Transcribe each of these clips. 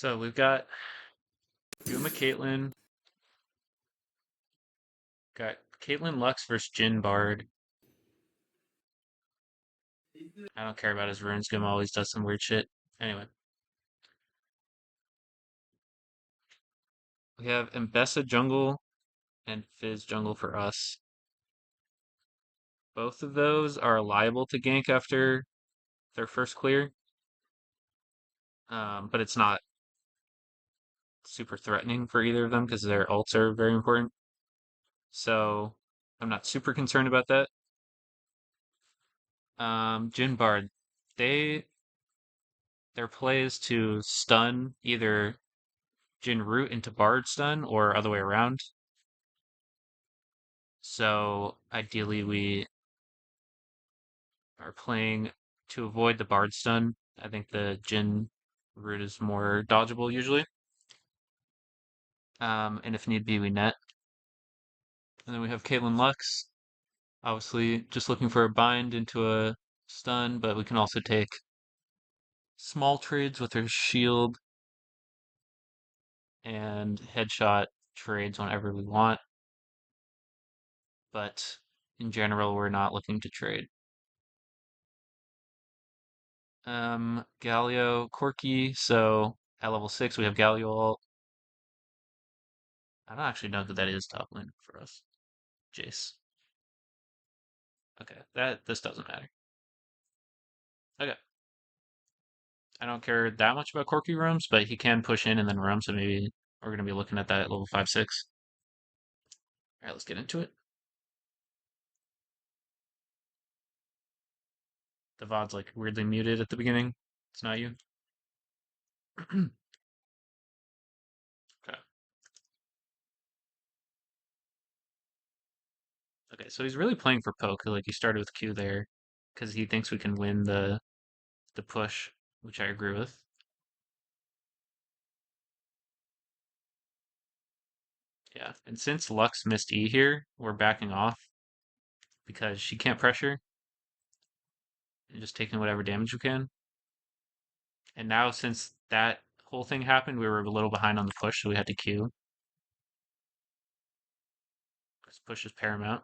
So we've got Guma Caitlyn, got Caitlyn Lux versus Jin Bard. I don't care about his runes. Guma always does some weird shit. Anyway, we have Mbessa jungle and Fizz jungle for us. Both of those are liable to gank after their first clear, but it's not super threatening for either of them because their ults are very important. So I'm not super concerned about that. Jin Bard, they their play is to stun either Jin root into Bard stun or other way around. So ideally we are playing to avoid the Bard stun. I think the Jin root is more dodgeable usually. And if need be, we net. And then we have Caitlyn Lux, obviously just looking for a bind into a stun, but we can also take small trades with her shield and headshot trades whenever we want. But in general, we're not looking to trade. Galio, Corki. So at level 6, we have Galio ult. I don't actually know who that is top lane for us. Jace. Okay, this doesn't matter. Okay. I don't care that much about Corki roams, but he can push in and then roam, so maybe we're gonna be looking at that at level 5, 6. Alright, let's get into it. The Vod's like weirdly muted at the beginning. It's not you. Okay. Okay, so he's really playing for poke. Like he started with Q there because he thinks we can win the push, which I agree with. Yeah, and since Lux missed E here, we're backing off because she can't pressure and just taking whatever damage we can. And now since that whole thing happened, we were a little behind on the push, so we had to Q. Because push is paramount.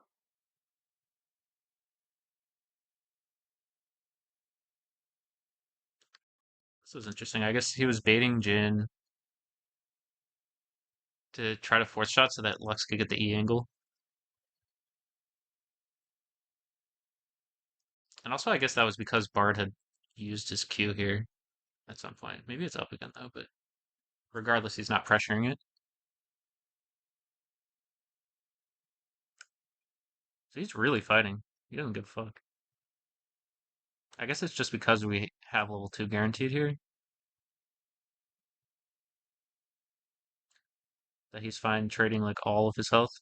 This was interesting. I guess he was baiting Jin to try to force shot so that Lux could get the E angle. And also, I guess that was because Bard had used his Q here at some point. Maybe it's up again though, but regardless, he's not pressuring it. So he's really fighting. He doesn't give a fuck. I guess it's just because we have level 2 guaranteed here that he's fine trading like all of his health.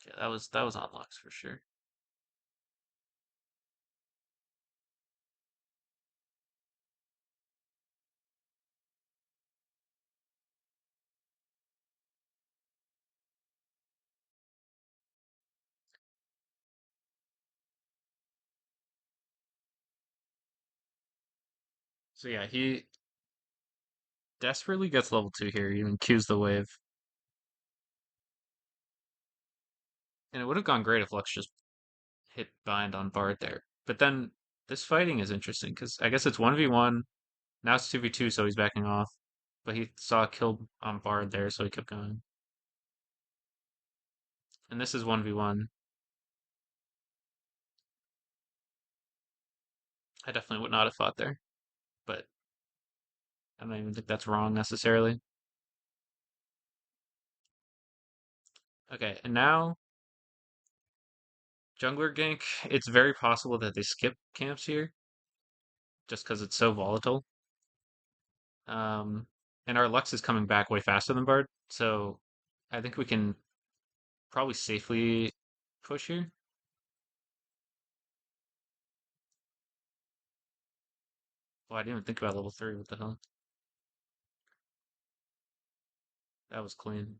Yeah, that was on Lux for sure. So yeah, he desperately gets level 2 here, even Q's the wave. And it would have gone great if Lux just hit bind on Bard there. But then this fighting is interesting because I guess it's 1v1. Now it's 2v2, so he's backing off. But he saw a kill on Bard there, so he kept going. And this is 1v1. I definitely would not have fought there. But I don't even think that's wrong necessarily. Okay, and now jungler gank. It's very possible that they skip camps here just because it's so volatile. Um, and our Lux is coming back way faster than Bard, so I think we can probably safely push here. Well, I didn't even think about level 3. What the hell? That was clean.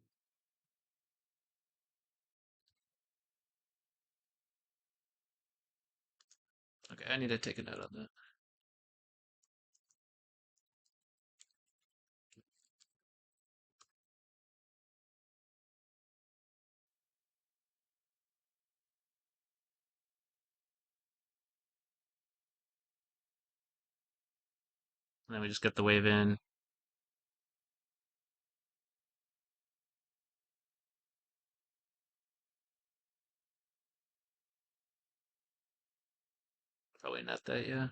Okay, I need to take a note on that. And then we just get the wave in. Probably not that, yeah.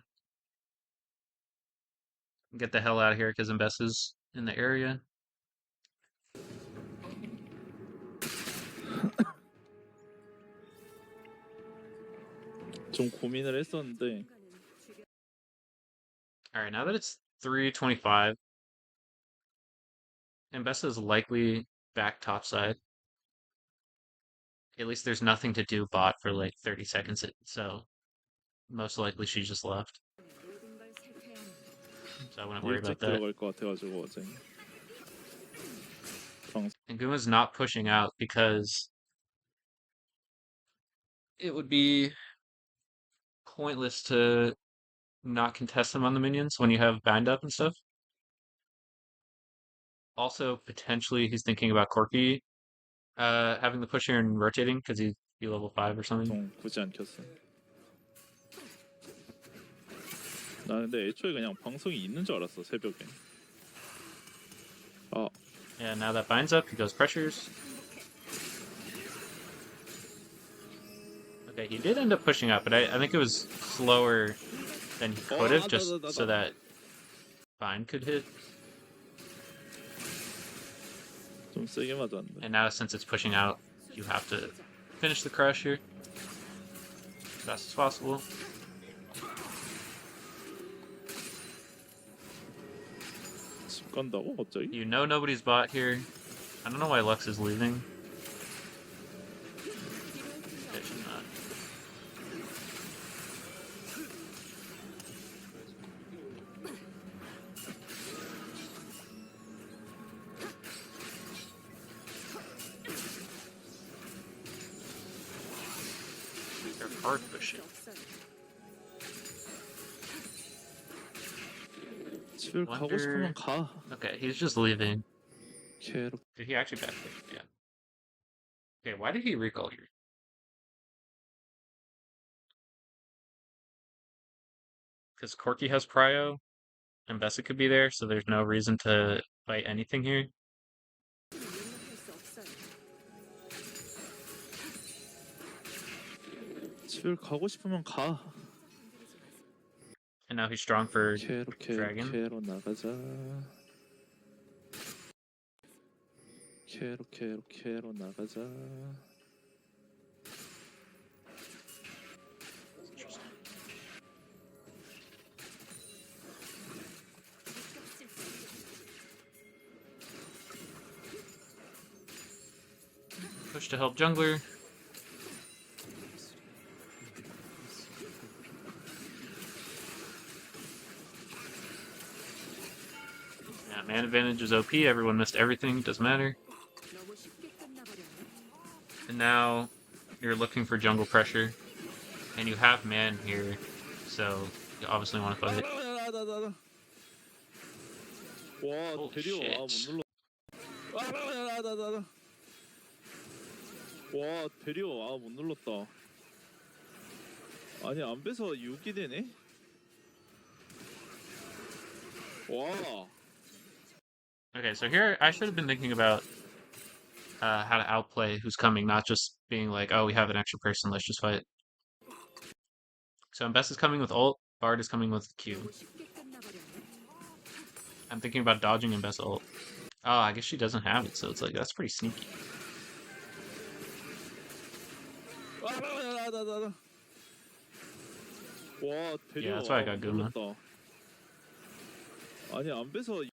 Get the hell out of here because Mbessa's in the area. 좀 고민을 했었는데 Alright, now that it's 325, Mbessa's likely back topside. At least there's nothing to do bot for like 30 seconds, so most likely she just left. So I wouldn't worry about 일찍 that. 들어갈 것 같아가지고 어제 And Guma's not pushing out because it would be pointless to not contest him on the minions when you have bind up and stuff. Also, potentially he's thinking about Corki having the push here and rotating because he'd be level 5 or something. 좀 굳이 안 켰어. 나 근데 애초에 그냥 방송이 있는 줄 알았어 새벽에. 아 Yeah, now that binds up, he goes pressures. Okay, he did end up pushing up, but I think it was slower than he could have, just so that bind could hit. 좀 세게 맞았는데. And now since it's pushing out, you have to finish the crush here as fast as possible. 집 간다고 갑자기? You know nobody's bot here. I don't know why Lux is leaving. Okay, she's not. They're hard pushing. 집을 가고 싶으면 가. Okay, he's just leaving. 괴롭. Did he actually backflip? Yeah. Okay, why did he recall here? Because Corki has Prio, and Bessa could be there, so there's no reason to fight anything here. 집을 가고 싶으면 가. And now he's strong for Dragon. 캐로 나가자. 캐로 나가자. Push to help jungler. Yeah, man advantage is OP. Everyone missed everything. Doesn't matter. And now you're looking for jungle pressure. And you have man here. So you obviously want to fight. 와 Holy 데리오 못 shit. 눌러. 와 데리오 못 눌렀다. 아니 안 빼서 6이 되네. 와. Okay, so here I should have been thinking about how to outplay who's coming, not just being like, oh, we have an extra person, let's just fight. So Mbess is coming with ult, Bard is coming with Q. I'm thinking about dodging Mbess ult. Oh, I guess she doesn't have it, so it's like, that's pretty sneaky. 와 데리오 Yeah, that's why I got Guma. 눌렀다. 아니 안 빼서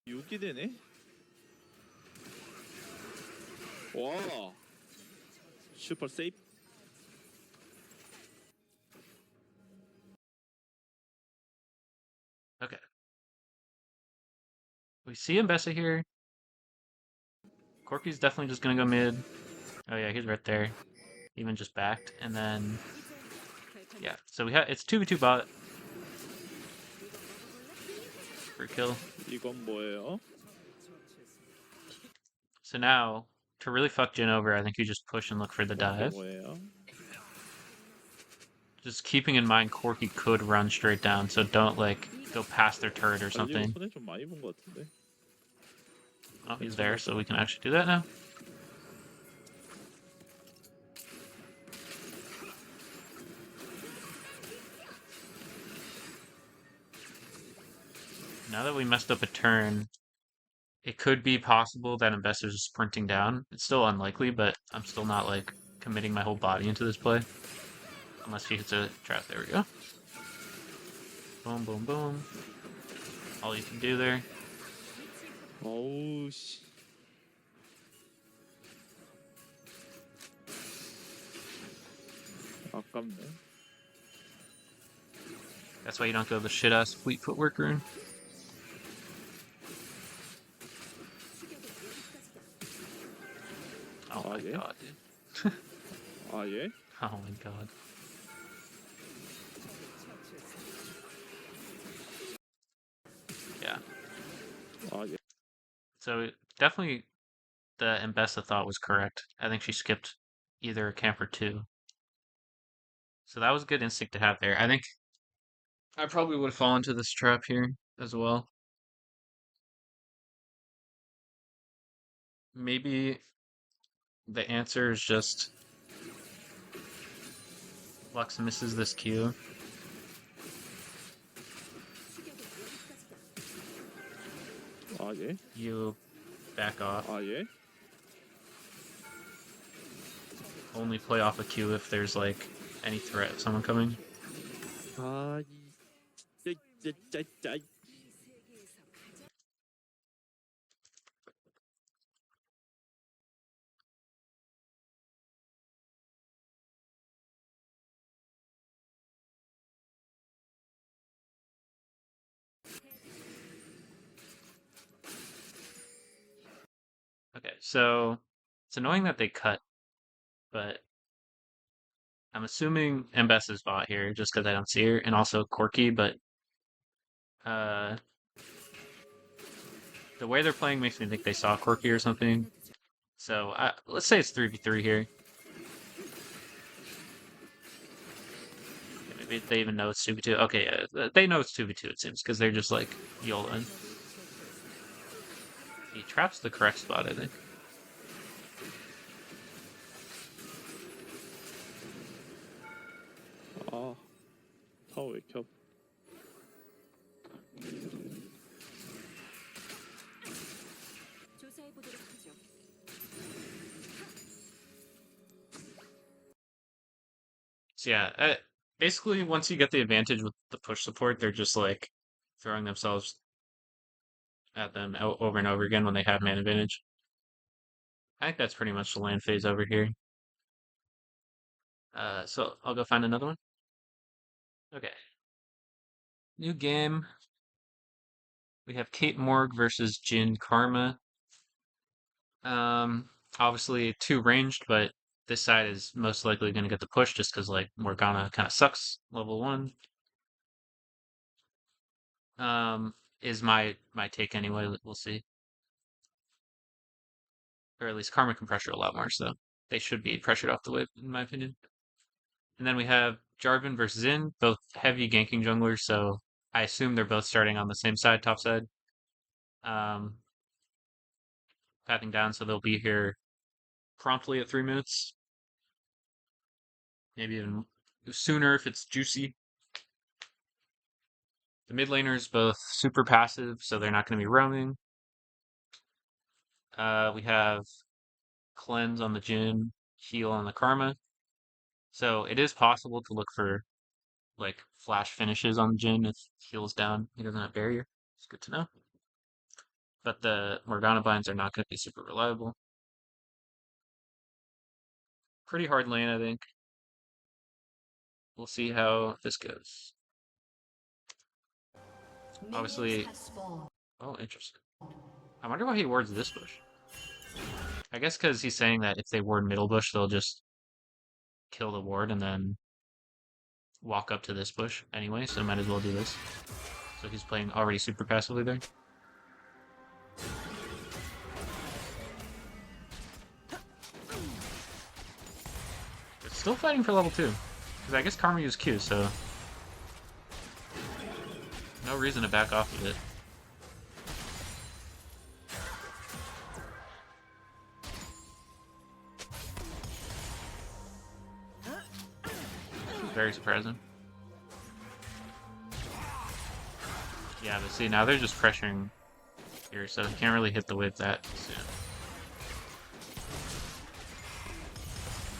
육이 되네. 와. 슈퍼 세이프. Okay. We see Mbessa here. Corki's definitely just gonna go mid. Oh yeah, he's right there. Even just backed. And then Yeah, so we have it's 2v2 bot for a kill. 이건 뭐예요? So now, to really fuck Jin over, I think you just push and look for the 그게 dive. 뭐예요? Just keeping in mind Corky could run straight down, so don't like go past their turret or 달리고 something. 손에 좀 많이 본 것 같은데. Oh, he's there, so we can actually do that now. Now that we messed up a turn, it could be possible that Investor's is sprinting down. It's still unlikely, but I'm still not like committing my whole body into this play. Unless he hits a trap. There we go. Boom, boom, boom. All you can do there. 어우 씨. 아깝네. That's why you don't go the shit ass fleet footwork rune. Oh my yeah? god, dude. 아 예? Oh my god. Yeah. 아 예. So definitely the Mbessa thought was correct. I think she skipped either a camp or two. So that was a good instinct to have there. I think I probably would have fallen into this trap here as well. Maybe the answer is just Lux misses this Q. 아 예? You back off. 아 예? Only play off a Q if there's like any threat of someone coming. 아 이. 짜짜짜. Okay, so it's annoying that they cut, but I'm assuming Mbess is bot here just because I don't see her, and also Corky, but uh, the way they're playing makes me think they saw Corky or something. So let's say it's 3v3 here. Okay, maybe they even know it's 2v2. Okay, yeah, they know it's 2v2 it seems, because they're just like YOLOing. He traps the correct spot, I think. 아 타워 왜 이렇게 아파. So yeah, basically once you get the advantage with the push support, they're just like throwing themselves at them over and over again when they have man advantage. I think that's pretty much the land phase over here. So I'll go find another one. Okay. New game. We have Kate Morg versus Jin Karma. Obviously two ranged, but this side is most likely going to get the push just because like Morgana kind of sucks level 1. Is my take anyway. We'll see. Or at least Karma can pressure a lot more, so they should be pressured off the wave, in my opinion. And then we have Jarvan versus Xin, both heavy ganking junglers, so I assume they're both starting on the same side, top side. Pathing down, so they'll be here promptly at 3 minutes. Maybe even sooner if it's juicy. The mid laners both super passive, so they're not going to be roaming. We have cleanse on the Jhin, heal on the Karma. So it is possible to look for like flash finishes on Jhin if heals down. He doesn't have barrier. It's good to know. But the Morgana binds are not going to be super reliable. Pretty hard lane, I think. We'll see how this goes. Obviously, oh, interesting. I wonder why he wards this bush. I guess because he's saying that if they ward middle bush, they'll just kill the ward and then walk up to this bush anyway, so might as well do this. So he's playing already super passively there. It's still fighting for level 2. Because I guess Karma used Q, so no reason to back off of it. Very surprising. Yeah, but see, now they're just pressuring here, so he can't really hit the wave that soon.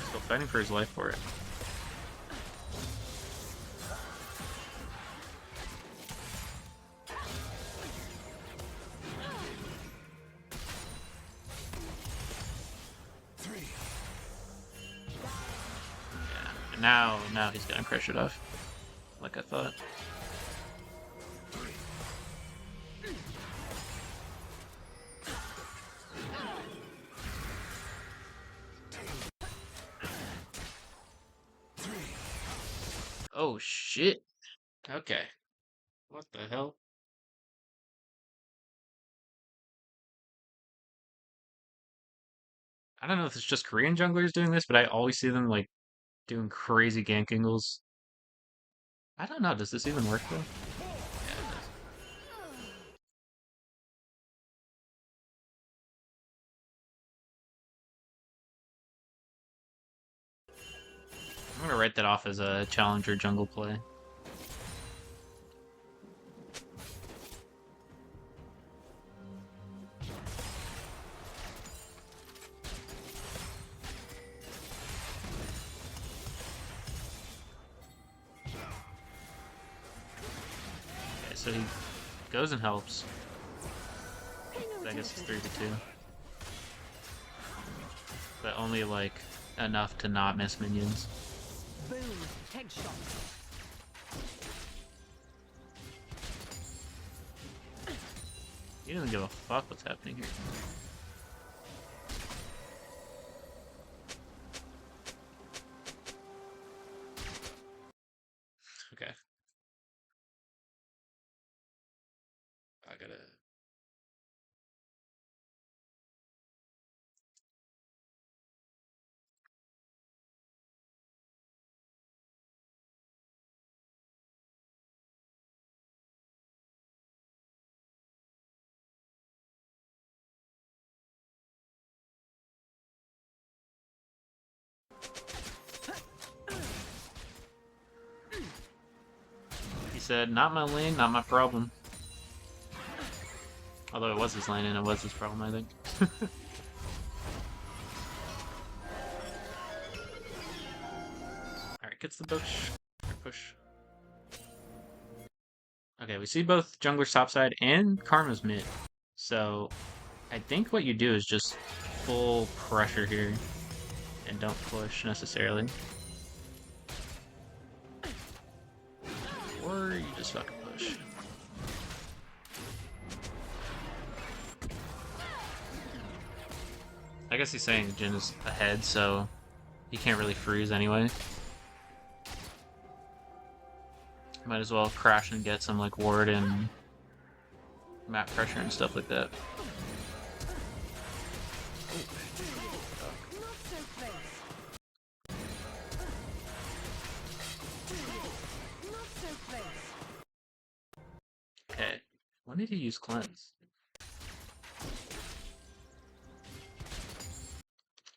Still fighting for his life for it. Yeah, and now he's getting pressured off, like I thought. Oh shit. Okay. What the hell? I don't know if it's just Korean junglers doing this, but I always see them like doing crazy gank angles. I don't know, does this even work though? Yeah, it does. I'm gonna write that off as a challenger jungle play. Okay, so he goes and helps. I guess it's 3-2. But only like enough to not miss minions. Boom, headshot. He doesn't give a fuck what's happening here. Okay. I gotta... He said, not my lane, not my problem. Although it was his lane and it was his problem, I think. Alright, gets the push. Push. Okay, we see both jungler's topside and Karma's mid. So I think what you do is just full pressure here and don't push necessarily. Or you just fucking push. I guess he's saying Jin is ahead, so he can't really freeze anyway. Might as well crash and get some like ward and map pressure and stuff like that. Okay, when did he use cleanse?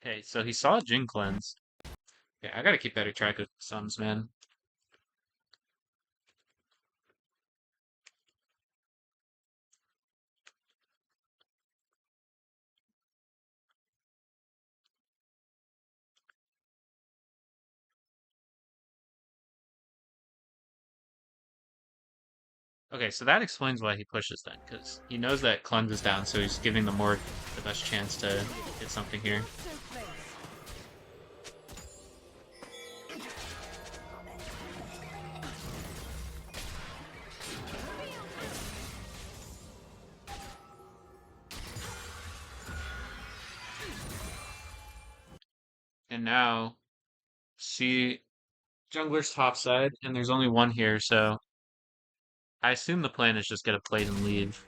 Okay, so he saw Jin cleanse. Okay, I gotta keep better track of sums, man. Okay, so that explains why he pushes then, because he knows that cleanse is down, so he's giving the Mort the best chance to hit something here. And now, see, Jungler's topside, and there's only one here, so I assume the plan is just get a plate and leave.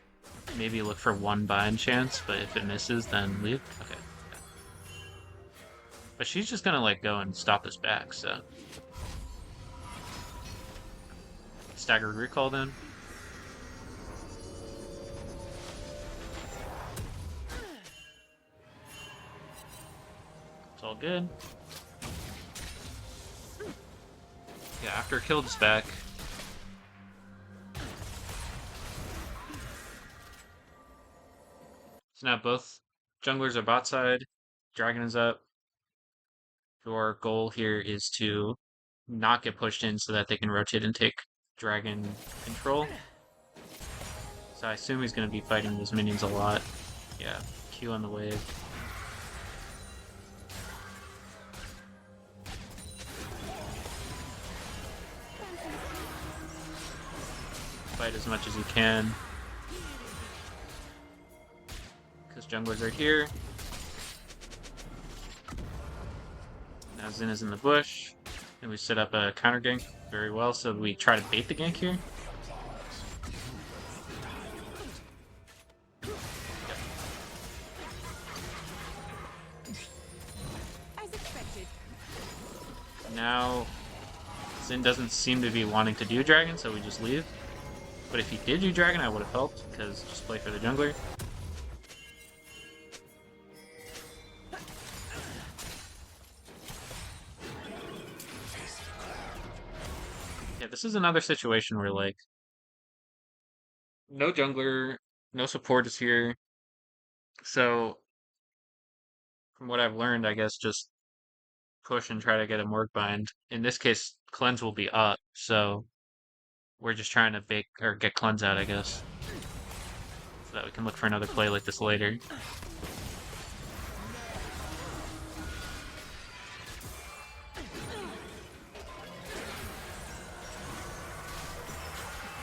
Maybe look for one bind chance, but if it misses, then leave. Okay. But she's just gonna like go and stop us back, so. Staggered recall then. It's all good. Yeah, after killed us back. So now both junglers are bot side. Dragon is up. Your goal here is to not get pushed in so that they can rotate and take dragon control. So I assume he's going to be fighting those minions a lot. Yeah, Q on the wave. Fight as much as you can. Because junglers are here. Now Xin is in the bush. And we set up a counter gank very well, so we try to bait the gank here. Now, Xin doesn't seem to be wanting to do dragon, so we just leave. But if he did do dragon, I would have helped, because just play for the jungler. Yeah, this is another situation where, like, no jungler, no support is here. So, from what I've learned, I guess just push and try to get a Morg bind. In this case, cleanse will be up, so we're just trying to bake or get cleanse out, I guess, so that we can look for another play like this later.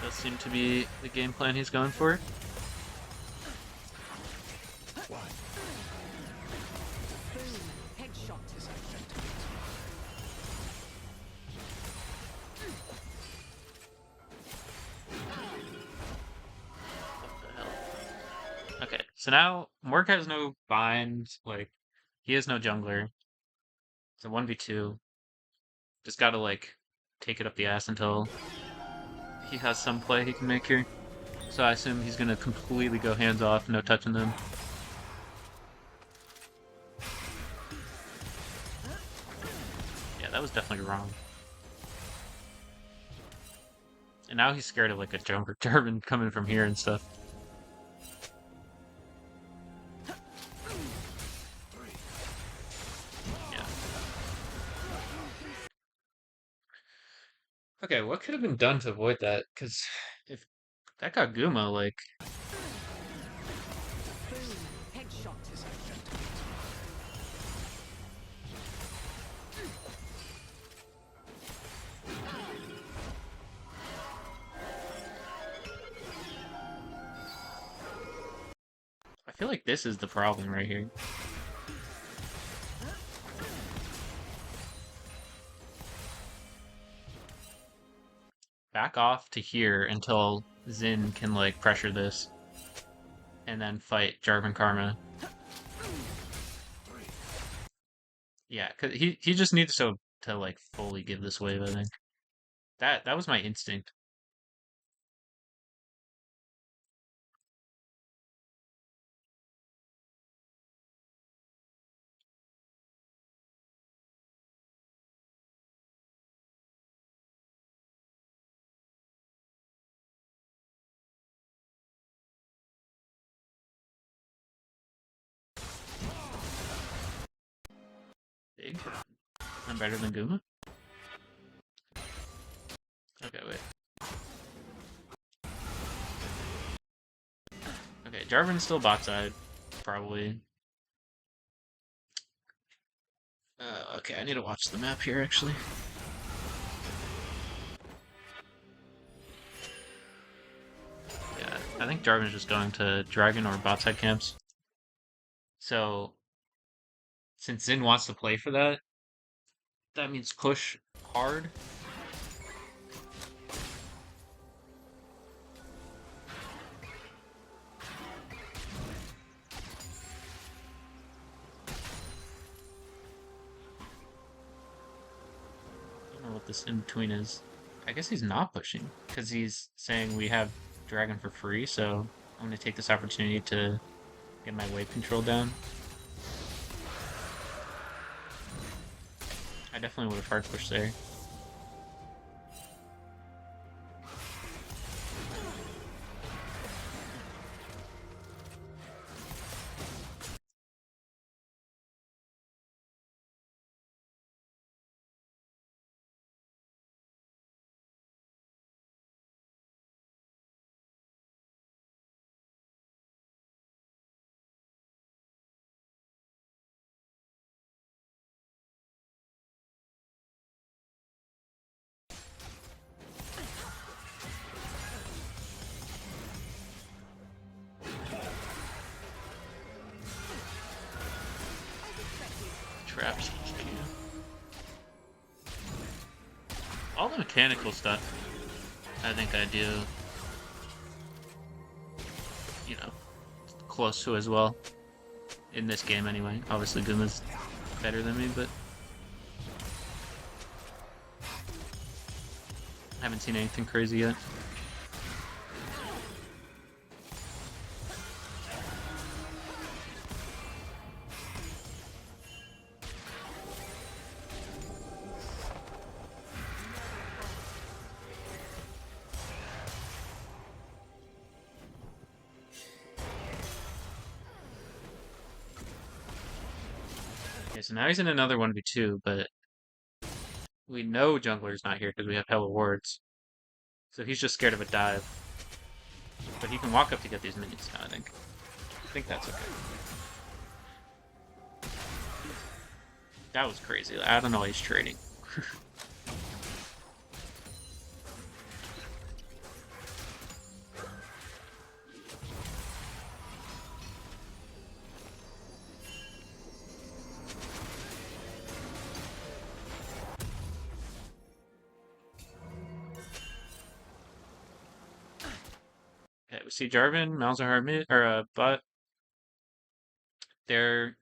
Does seem to be the game plan he's going for. Okay, so now Morg has no bind, like, he has no jungler. It's a 1v2. Just gotta, like, take it up the ass until he has some play he can make here. So I assume he's gonna completely go hands off, no touching them. Yeah, that was definitely wrong. And now he's scared of, like, a jumper Jarvan coming from here and stuff. Okay, what could have been done to avoid that? Because if that got Guma, like... I feel like this is the problem right here. Back off to here until Xin can, like, pressure this. And then fight Jarvan Karma. Yeah, cause he just needs to like fully give this wave, I think. That was my instinct. Big. I'm better than Guma? Okay, wait. Okay, Jarvan's still bot side, probably. Okay, I need to watch the map here, actually. Yeah, I think Jarvan's just going to Dragon or bot side camps. So, since Xin wants to play for that, that means push hard. I don't know what this in between is. I guess he's not pushing because he's saying we have dragon for free, so I'm gonna take this opportunity to get my wave control down. I definitely would have hard pushed there. Traps. All the mechanical stuff, I think I do, you know, close to as well. In this game, anyway. Obviously, Guma's better than me, but I haven't seen anything crazy yet. Okay, so now he's in another 1v2, but we know jungler's not here because we have hella wards. So he's just scared of a dive. But he can walk up to get these minions now, I think. I think that's okay. That was crazy. I don't know why he's trading. Okay, we see Jarvan, Malzahar mid, or bot. Their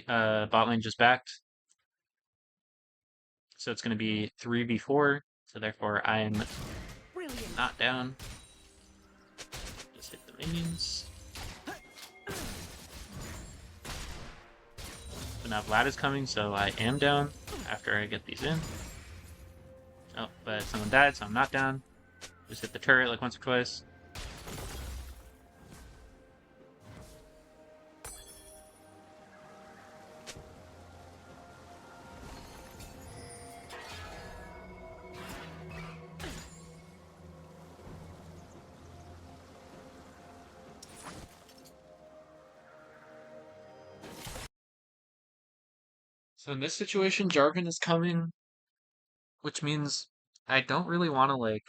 bot lane just backed. So it's going to be 3v4. So therefore I am Brilliant. not down. Just hit the minions. So now Vlad is coming, so I am down after I get these in. Oh, but someone died, so I'm not down. Just hit the turret like once or twice. So in this situation, Jarvan is coming, which means I don't really want to like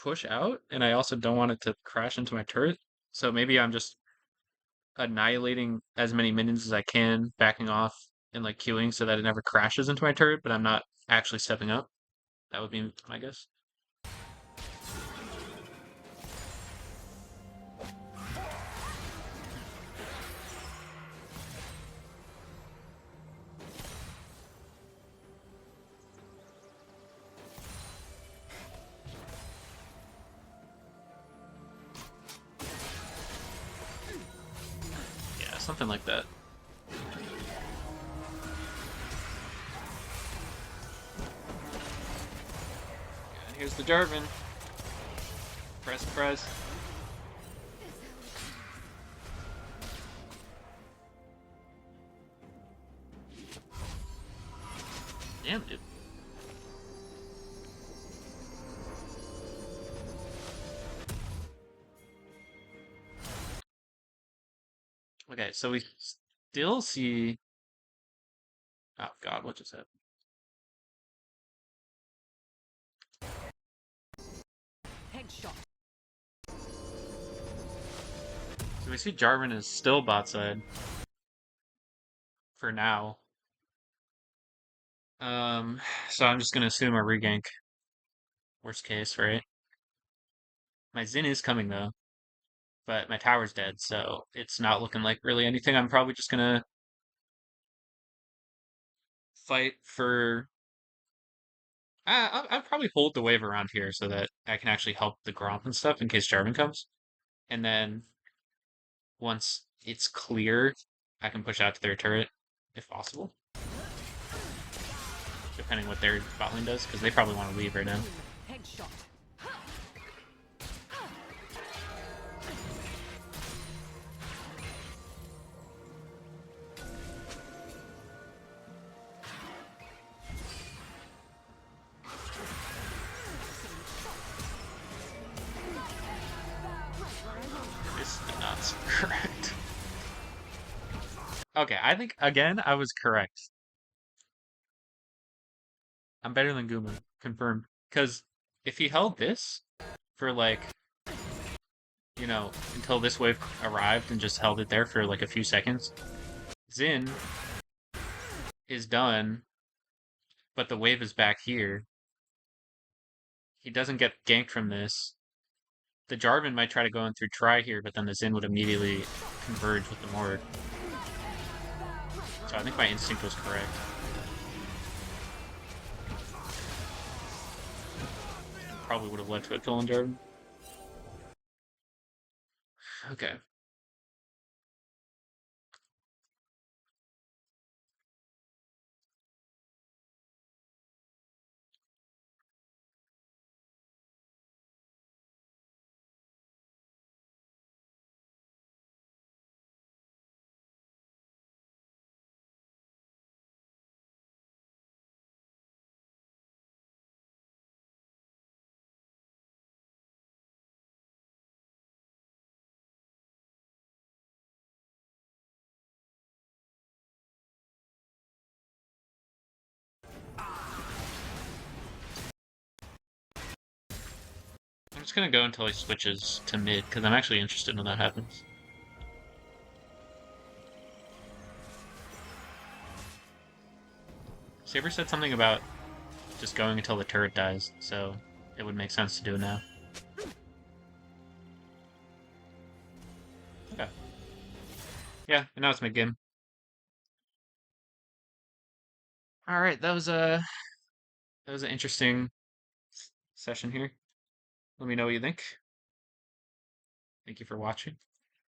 push out, and I also don't want it to crash into my turret. So maybe I'm just annihilating as many minions as I can, backing off and like queuing so that it never crashes into my turret, but I'm not actually stepping up. That would be my guess. Yeah, something like that. And here's the Jarvan. Press, press. Damn, dude. Okay, so we still see. Oh God, what just happened? Headshot. So we see Jarvan is still bot side for now. So I'm just gonna assume a regank. Worst case, right? My Zin is coming though, but my tower's dead, so it's not looking like really anything. I'm probably just gonna fight for. I'll probably hold the wave around here so that I can actually help the Gromp and stuff in case Jarvan comes. And then once it's clear, I can push out to their turret if possible, depending what their bot lane does, because they probably want to leave right now. Headshot. This is not correct. Okay, I think again I was correct. I'm better than Guma, confirmed. Because if he held this for like, until this wave arrived and just held it there for like a few seconds, Zin is done, but the wave is back here. He doesn't get ganked from this. The Jarvan might try to go in through try here, but then the Zin would immediately converge with the Mord. So I think my instinct was correct. Probably would have led to a kill on Jarvan. Okay. I'm just gonna go until he switches to mid, because I'm actually interested when that happens. Saber said something about just going until the turret dies, so it would make sense to do it now. Okay. Yeah, and now it's mid-game. Alright, that was an interesting session here. Let me know what you think. Thank you for watching.